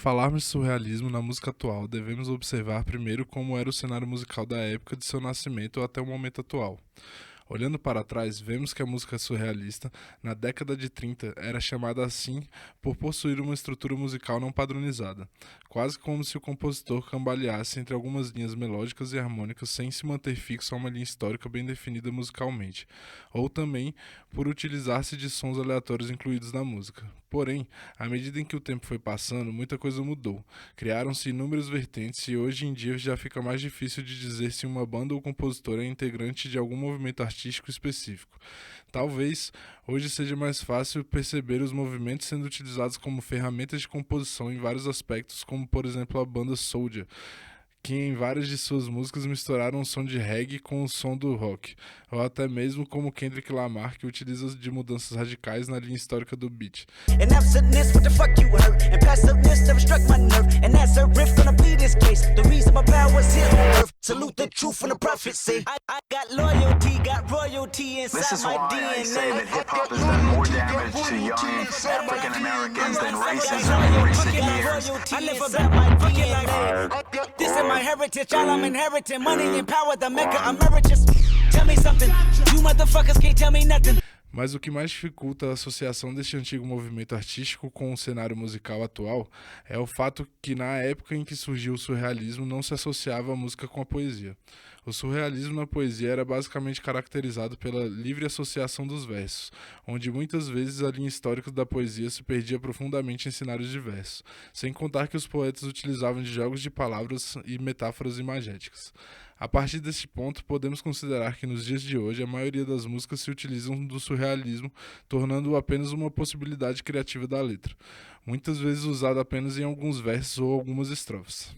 falarmos de surrealismo na música atual, devemos observar primeiro como era o cenário musical da época de seu nascimento até o momento atual. Olhando para trás, vemos que a música surrealista, na década de 30, era chamada assim por possuir uma estrutura musical não padronizada, quase como se o compositor cambaleasse entre algumas linhas melódicas e harmônicas sem se manter fixo a uma linha histórica bem definida musicalmente, ou também por utilizar-se de sons aleatórios incluídos na música. Porém, à medida em que o tempo foi passando, muita coisa mudou. Criaram-se inúmeras vertentes e hoje em dia já fica mais difícil de dizer se uma banda ou compositor é integrante de algum movimento artístico específico. Talvez hoje seja mais fácil perceber os movimentos sendo utilizados como ferramentas de composição em vários aspectos, como por exemplo a banda Soulja, que em várias de suas músicas misturaram o som de reggae com o som do rock, ou até mesmo como Kendrick Lamar, que utiliza de mudanças radicais na linha histórica do beat. This is why I say that hip-hop has done more damage to young African-Americans than racism in recent years. I never bet my DNA. This is my heritage, all I'm inheriting. Money and power, the Mecca emeritus. Tell me something, you motherfuckers can't tell me nothing. Mas o que mais dificulta a associação deste antigo movimento artístico com o cenário musical atual é o fato que na época em que surgiu o surrealismo não se associava a música com a poesia. O surrealismo na poesia era basicamente caracterizado pela livre associação dos versos, onde muitas vezes a linha histórica da poesia se perdia profundamente em cenários diversos, sem contar que os poetas utilizavam de jogos de palavras e metáforas imagéticas. A partir desse ponto, podemos considerar que nos dias de hoje a maioria das músicas se utilizam do surrealismo, tornando-o apenas uma possibilidade criativa da letra, muitas vezes usado apenas em alguns versos ou algumas estrofes.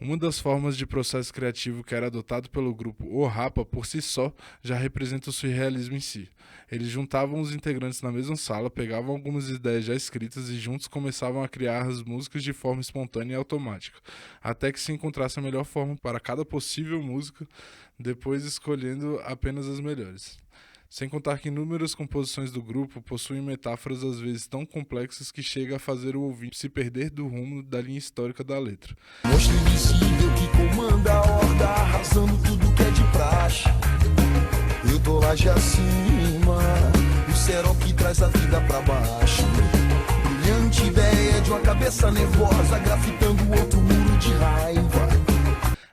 Uma das formas de processo criativo que era adotado pelo grupo O Rapa por si só já representa o surrealismo em si. Eles juntavam os integrantes na mesma sala, pegavam algumas ideias já escritas e juntos começavam a criar as músicas de forma espontânea e automática, até que se encontrasse a melhor forma para cada possível música, depois escolhendo apenas as melhores. Sem contar que inúmeras composições do grupo possuem metáforas às vezes tão complexas que chega a fazer o ouvinte se perder do rumo da linha histórica da letra. Monstro invisível que comanda a horda, arrasando tudo que é de praxe. Eu tô lá de acima, o cerol que traz a vida pra baixo. Brilhante ideia de uma cabeça nervosa, grafitando outro muro de raiva.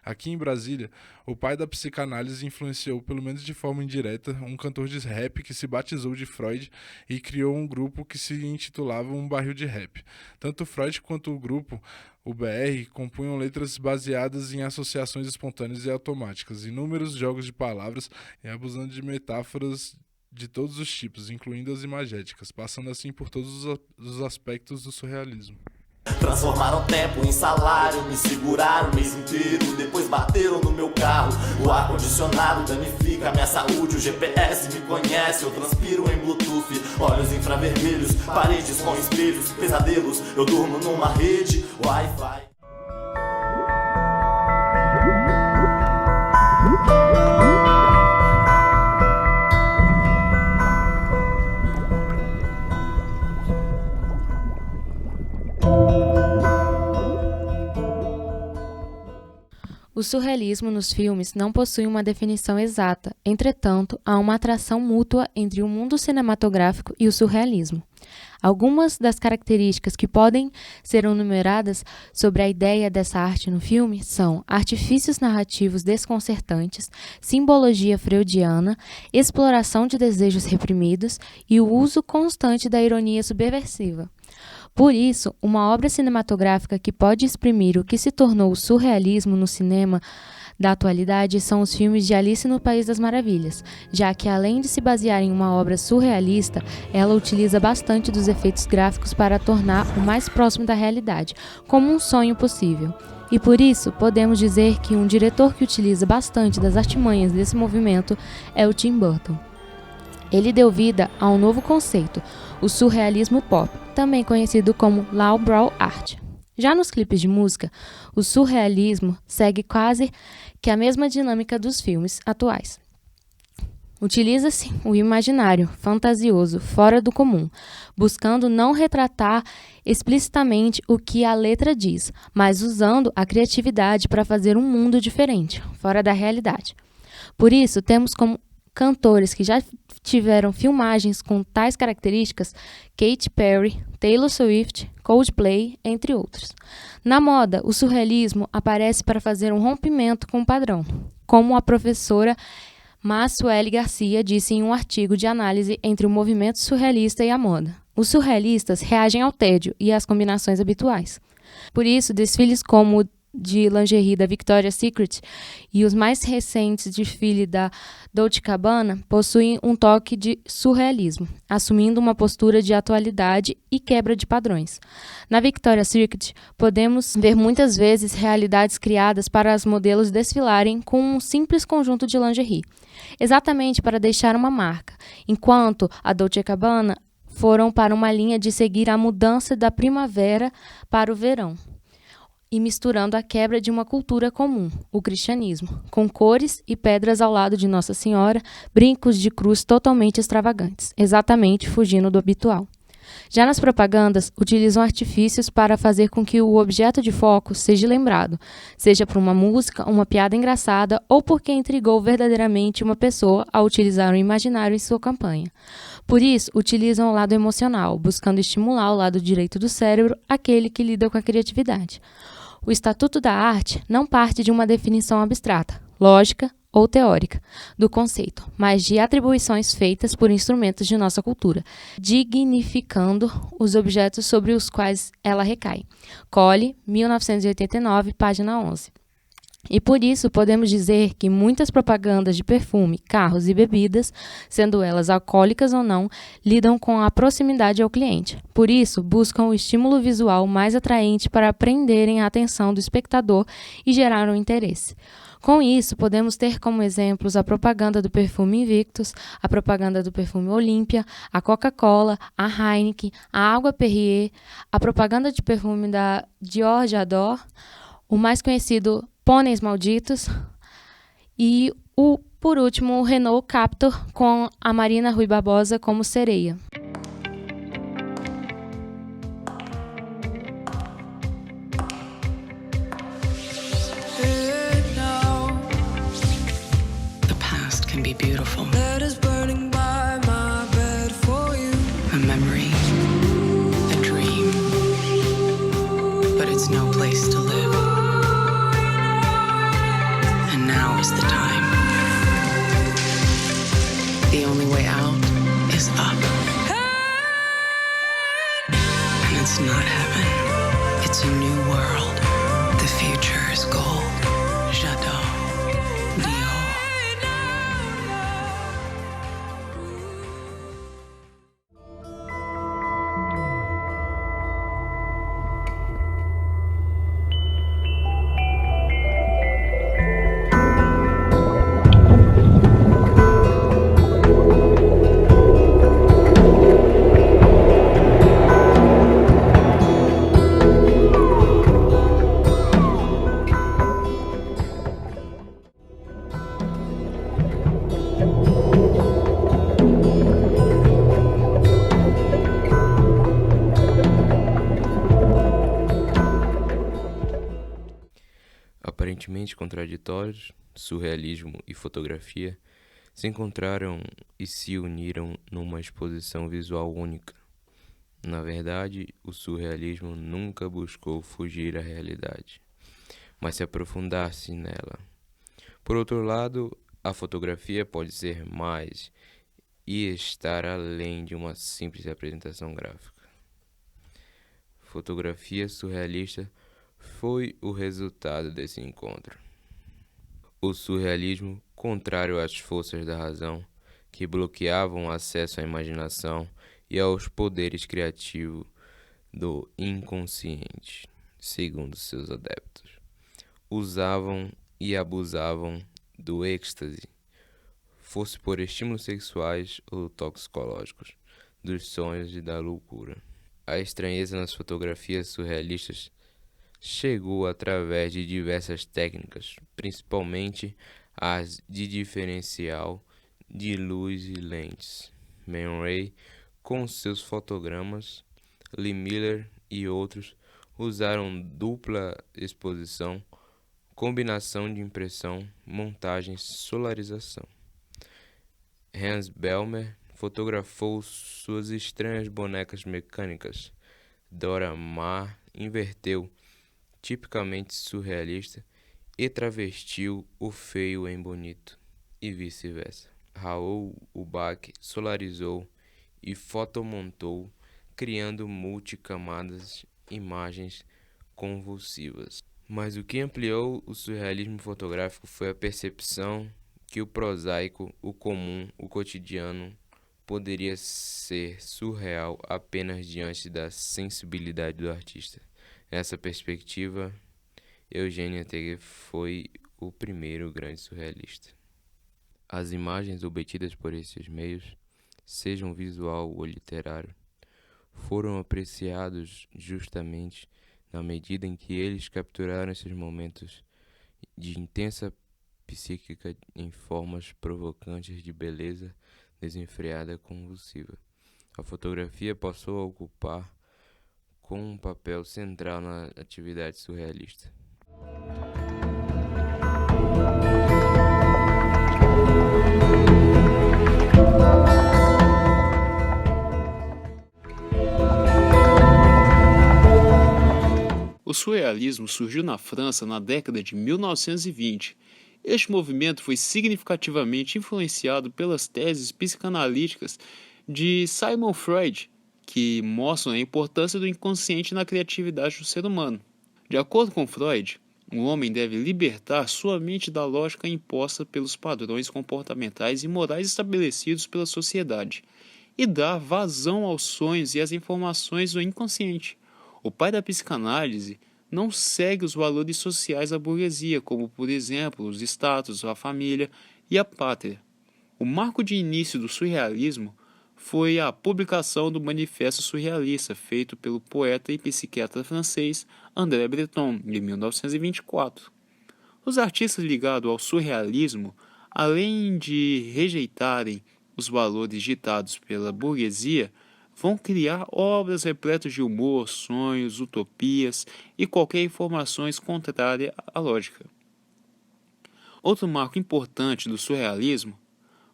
Aqui em Brasília, o pai da psicanálise influenciou, pelo menos de forma indireta, um cantor de rap que se batizou de Freud e criou um grupo que se intitulava Um Barril de Rap. Tanto Freud quanto o grupo, o BR, compunham letras baseadas em associações espontâneas e automáticas, inúmeros jogos de palavras e abusando de metáforas de todos os tipos, incluindo as imagéticas, passando assim por todos os aspectos do surrealismo. Transformaram tempo em salário, me seguraram o mês inteiro, depois bateram no meu carro. O ar-condicionado danifica minha saúde, o GPS me conhece, eu transpiro em Bluetooth. Olhos infravermelhos, paredes com espelhos, pesadelos, eu durmo numa rede Wi-Fi. O surrealismo nos filmes não possui uma definição exata, entretanto, há uma atração mútua entre o mundo cinematográfico e o surrealismo. Algumas das características que podem ser enumeradas sobre a ideia dessa arte no filme são artifícios narrativos desconcertantes, simbologia freudiana, exploração de desejos reprimidos e o uso constante da ironia subversiva. Por isso, uma obra cinematográfica que pode exprimir o que se tornou o surrealismo no cinema da atualidade são os filmes de Alice no País das Maravilhas, já que além de se basear em uma obra surrealista, ela utiliza bastante dos efeitos gráficos para tornar o mais próximo da realidade, como um sonho possível. E por isso, podemos dizer que um diretor que utiliza bastante das artimanhas desse movimento é o Tim Burton. Ele deu vida a um novo conceito, o surrealismo pop, também conhecido como lowbrow art. Já nos clipes de música, o surrealismo segue quase que a mesma dinâmica dos filmes atuais. Utiliza-se o imaginário, fantasioso, fora do comum, buscando não retratar explicitamente o que a letra diz, mas usando a criatividade para fazer um mundo diferente, fora da realidade. Por isso, temos como cantores que já tiveram filmagens com tais características Katy Perry, Taylor Swift, Coldplay, entre outros. Na moda, o surrealismo aparece para fazer um rompimento com o padrão, como a professora Massueli Garcia disse em um artigo de análise entre o movimento surrealista e a moda. Os surrealistas reagem ao tédio e às combinações habituais. Por isso, desfiles como o de lingerie da Victoria's Secret e os mais recentes desfiles da Dolce & Gabbana possuem um toque de surrealismo, assumindo uma postura de atualidade e quebra de padrões. Na Victoria's Secret, podemos ver muitas vezes realidades criadas para as modelos desfilarem com um simples conjunto de lingerie, exatamente para deixar uma marca, enquanto a Dolce & Gabbana foram para uma linha de seguir a mudança da primavera para o verão, e misturando a quebra de uma cultura comum, o cristianismo, com cores e pedras ao lado de Nossa Senhora, brincos de cruz totalmente extravagantes, exatamente fugindo do habitual. Já nas propagandas, utilizam artifícios para fazer com que o objeto de foco seja lembrado, seja por uma música, uma piada engraçada ou porque intrigou verdadeiramente uma pessoa ao utilizar o imaginário em sua campanha. Por isso, utilizam o lado emocional, buscando estimular o lado direito do cérebro, aquele que lida com a criatividade. O Estatuto da Arte não parte de uma definição abstrata, lógica ou teórica do conceito, mas de atribuições feitas por instrumentos de nossa cultura, dignificando os objetos sobre os quais ela recai. Cole, 1989, página 11. E por isso podemos dizer que muitas propagandas de perfume, carros e bebidas, sendo elas alcoólicas ou não, lidam com a proximidade ao cliente. Por isso, buscam o estímulo visual mais atraente para prenderem a atenção do espectador e gerar um interesse. Com isso, podemos ter como exemplos a propaganda do perfume Invictus, a propaganda do perfume Olympia, a Coca-Cola, a Heineken, a Água Perrier, a propaganda de perfume da Dior J'adore, o mais conhecido Pôneis Malditos e, por último, o Renault Captur com a Marina Rui Barbosa como sereia. The past can be beautiful. A memory, a dream, but it's no place to live. And now is the time. The only way out is up. And it's not heaven. It's a new world. The future is gold. J'adore. Dior. Aparentemente contraditórios, surrealismo e fotografia se encontraram e se uniram numa exposição visual única. Na verdade, o surrealismo nunca buscou fugir à realidade, mas se aprofundar-se nela. Por outro lado, a fotografia pode ser mais e estar além de uma simples apresentação gráfica. Fotografia surrealista foi o resultado desse encontro. O surrealismo, contrário às forças da razão, que bloqueavam o acesso à imaginação e aos poderes criativos do inconsciente, segundo seus adeptos, usavam e abusavam do êxtase, fosse por estímulos sexuais ou toxicológicos, dos sonhos e da loucura. A estranheza nas fotografias surrealistas chegou através de diversas técnicas, principalmente as de diferencial de luz e lentes. Man Ray, com seus fotogramas, Lee Miller e outros usaram dupla exposição, combinação de impressão, montagem, solarização. Hans Bellmer fotografou suas estranhas bonecas mecânicas. Dora Maar inverteu, tipicamente surrealista, e travestiu o feio em bonito, e vice-versa. Raoul Ubach solarizou e fotomontou, criando multicamadas, imagens convulsivas. Mas o que ampliou o surrealismo fotográfico foi a percepção que o prosaico, o comum, o cotidiano, poderia ser surreal apenas diante da sensibilidade do artista. Nessa perspectiva, Eugène Attier foi o primeiro grande surrealista. As imagens obtidas por esses meios, sejam visual ou literário, foram apreciados justamente na medida em que eles capturaram esses momentos de intensa psíquica em formas provocantes de beleza desenfreada convulsiva. A fotografia passou a ocupar com um papel central na atividade surrealista. O surrealismo surgiu na França na década de 1920. Este movimento foi significativamente influenciado pelas teses psicanalíticas de Sigmund Freud, que mostram a importância do inconsciente na criatividade do ser humano. De acordo com Freud, o homem deve libertar sua mente da lógica imposta pelos padrões comportamentais e morais estabelecidos pela sociedade e dar vazão aos sonhos e às informações do inconsciente. O pai da psicanálise não segue os valores sociais da burguesia, como, por exemplo, os status, a família e a pátria. O marco de início do surrealismo foi a publicação do Manifesto Surrealista, feito pelo poeta e psiquiatra francês André Breton, em 1924. Os artistas ligados ao surrealismo, além de rejeitarem os valores ditados pela burguesia, vão criar obras repletas de humor, sonhos, utopias e qualquer informação contrária à lógica. Outro marco importante do surrealismo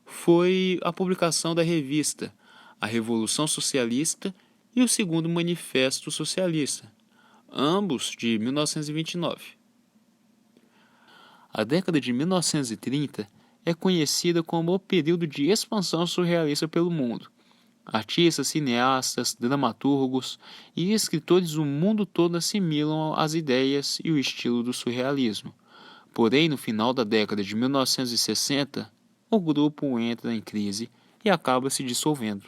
foi a publicação da revista A Revolução Socialista e o Segundo Manifesto Socialista, ambos de 1929. A década de 1930 é conhecida como o período de expansão surrealista pelo mundo. Artistas, cineastas, dramaturgos e escritores do mundo todo assimilam as ideias e o estilo do surrealismo. Porém, no final da década de 1960, o grupo entra em crise e acaba se dissolvendo.